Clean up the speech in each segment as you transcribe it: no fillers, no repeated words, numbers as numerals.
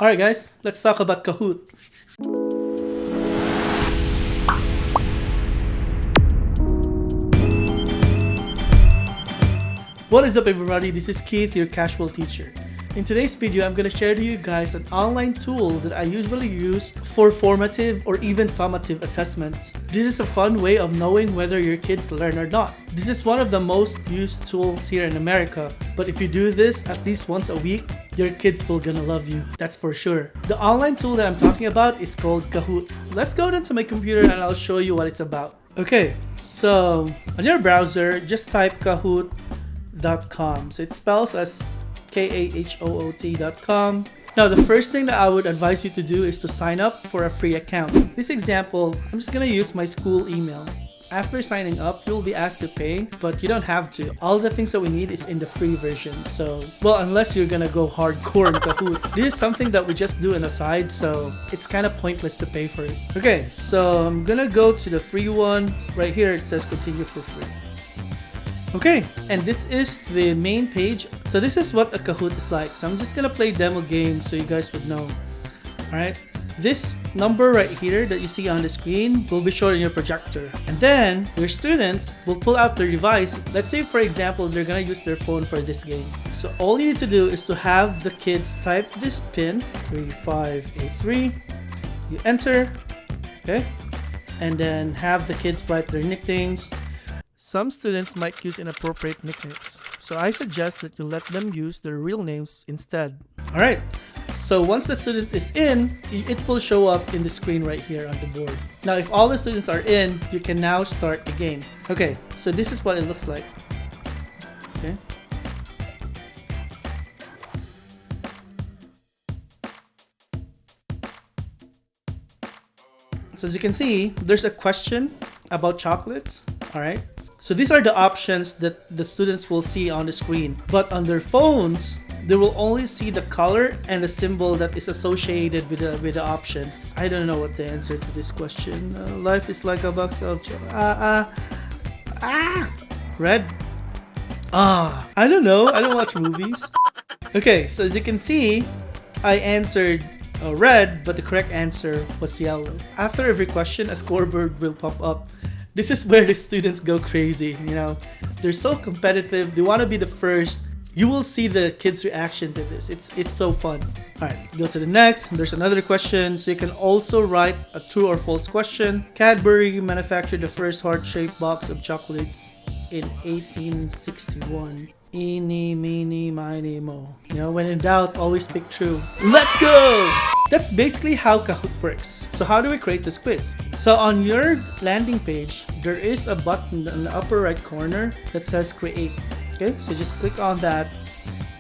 Alright guys, let's talk about Kahoot. What is up everybody, this is Keith, your casual teacher. In today's video, I'm going to share to you guys an online tool that I usually use for formative or even summative assessments. This is a fun way of knowing whether your kids learn or not. This is one of the most used tools here in America, but if you do this at least once a week, your kids will gonna love you, that's for sure. The online tool that I'm talking about is called Kahoot. Let's go down to my computer and I'll show you what it's about. Okay, so on your browser, just type kahoot.com. So it spells as Kahoot.com. Now the first thing that I would advise you to do is to sign up for a free account. This example, I'm just gonna use my school email. After signing up, you'll be asked to pay, but you don't have to. All the things that we need is in the free version. So, well, unless you're gonna go hardcore in Kahoot. This is something that we just do on the side, so it's kind of pointless to pay for it. Okay, so I'm gonna go to the free one. Right here it says continue for free. Okay, and this is the main page. So this is what a Kahoot is like. So I'm just gonna play demo game so you guys would know. Alright, this number right here that you see on the screen will be shown in your projector. And then your students will pull out their device. Let's say for example, they're gonna use their phone for this game. So all you need to do is to have the kids type this pin, 3583. You enter, okay? And then have the kids write their nicknames. Some students might use inappropriate nicknames, so I suggest that you let them use their real names instead. Alright, so once the student is in, it will show up in the screen right here on the board. Now if all the students are in, you can now start the game. Okay, so this is what it looks like. Okay. So as you can see, there's a question about chocolates. Alright. So these are the options that the students will see on the screen. But on their phones, they will only see the color and the symbol that is associated with the option. I don't know what the answer to this question. Life is like a box of red. I don't know. I don't watch movies. Okay, so as you can see, I answered red, but the correct answer was yellow. After every question, a scoreboard will pop up. This is where the students go crazy, you know. They're so competitive, they want to be the first. You will see the kids' reaction to this. It's so fun. Alright, go to the next. There's another question. So you can also write a true or false question. Cadbury manufactured the first heart-shaped box of chocolates in 1861. Eeny, meeny, miny, mo. You know, when in doubt, always pick true. Let's go! That's basically how Kahoot works. So how do we create this quiz? So on your landing page, there is a button in the upper right corner that says create. Okay, so just click on that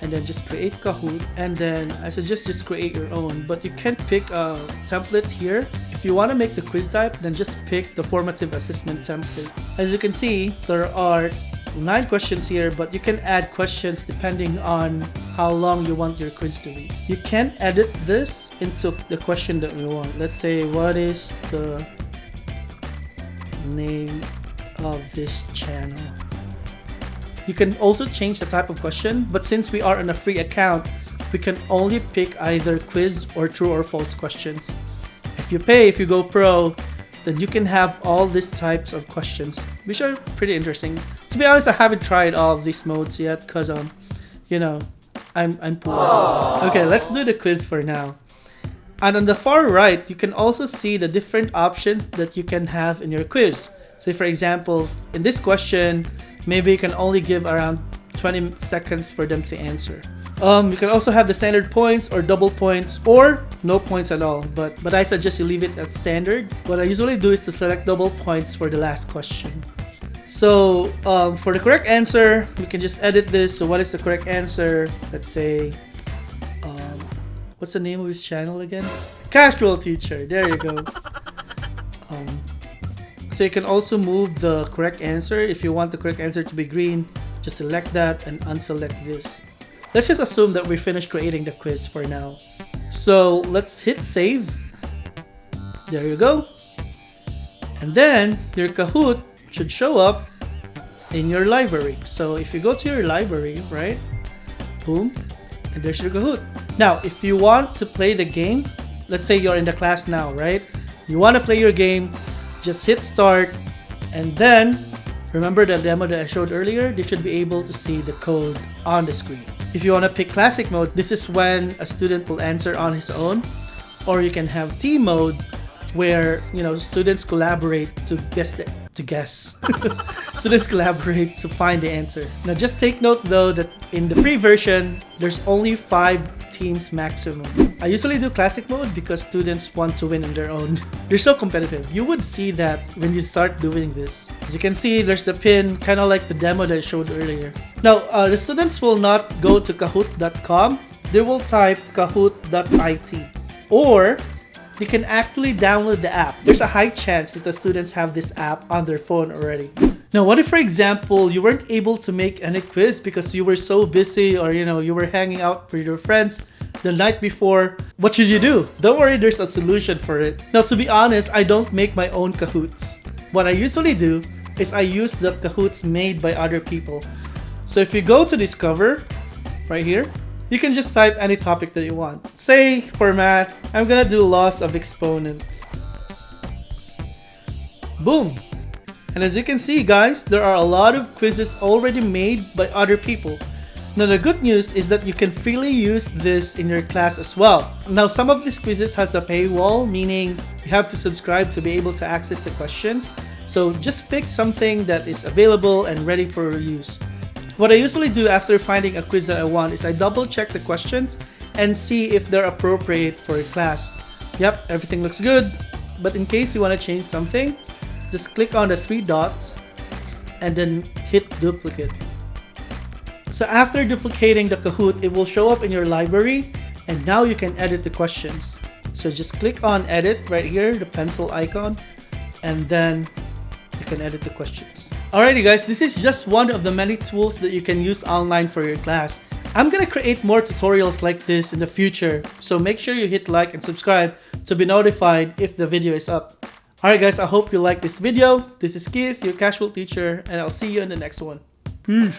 and then just create Kahoot. And then I suggest just create your own, but you can pick a template here. If you want to make the quiz type, then just pick the formative assessment template. As you can see, there are 9 questions here, but you can add questions depending on how long you want your quiz to be. You can edit this into the question that you want. Let's say, what is the name of this channel? You can also change the type of question, but since we are on a free account, we can only pick either quiz or true or false questions. If you pay, if you go pro, then you can have all these types of questions, which are pretty interesting. To be honest, I haven't tried all of these modes yet because you know, I'm poor. Okay, let's do the quiz for now. And on the far right, you can also see the different options that you can have in your quiz. Say for example, in this question, maybe you can only give around 20 seconds for them to answer. You can also have the standard points or double points or no points at all, but I suggest you leave it at standard. What I usually do is to select double points for the last question. So for the correct answer, we can just edit this. So what is the correct answer? Let's say, what's the name of his channel again? Casual Teacher, there you go. So you can also move the correct answer. If you want the correct answer to be green, just select that and unselect this. Let's just assume that we finished creating the quiz for now. So let's hit save. There you go. And then your Kahoot should show up in your library. So if you go to your library, right? Boom. And there's your Kahoot. Now, if you want to play the game, let's say you're in the class now, right? You want to play your game, just hit start, and then remember the demo that I showed earlier? They should be able to see the code on the screen. If you want to pick classic mode, this is when a student will answer on his own, or you can have team mode where, you know, students collaborate to guess. Students collaborate to find the answer. Now just take note though that in the free version, there's only 5 teams maximum. I usually do classic mode because students want to win on their own. They're so competitive. You would see that when you start doing this. As you can see, there's the pin, kind of like the demo that I showed earlier. Now, the students will not go to kahoot.com. They will type kahoot.it, or you can actually download the app. There's a high chance that the students have this app on their phone already. Now, what if, for example, you weren't able to make any quiz because you were so busy, or you were hanging out with your friends the night before? What should you do? Don't worry, there's a solution for it. Now, to be honest, I don't make my own Kahoots. What I usually do is I use the Kahoots made by other people. So if you go to Discover, right here, you can just type any topic that you want. Say, for math, I'm gonna do loss of exponents. Boom! And as you can see, guys, there are a lot of quizzes already made by other people. Now, the good news is that you can freely use this in your class as well. Now, some of these quizzes has a paywall, meaning you have to subscribe to be able to access the questions. So just pick something that is available and ready for use. What I usually do after finding a quiz that I want is I double check the questions and see if they're appropriate for a class. Yep, everything looks good. But in case you want to change something, just click on the 3 dots and then hit duplicate. So after duplicating the Kahoot, it will show up in your library, and now you can edit the questions. So just click on edit right here, the pencil icon, and then you can edit the questions. Alrighty guys, this is just one of the many tools that you can use online for your class. I'm gonna create more tutorials like this in the future, so make sure you hit like and subscribe to be notified if the video is up. Alright guys, I hope you like this video. This is Keith, your casual teacher, and I'll see you in the next one. Peace!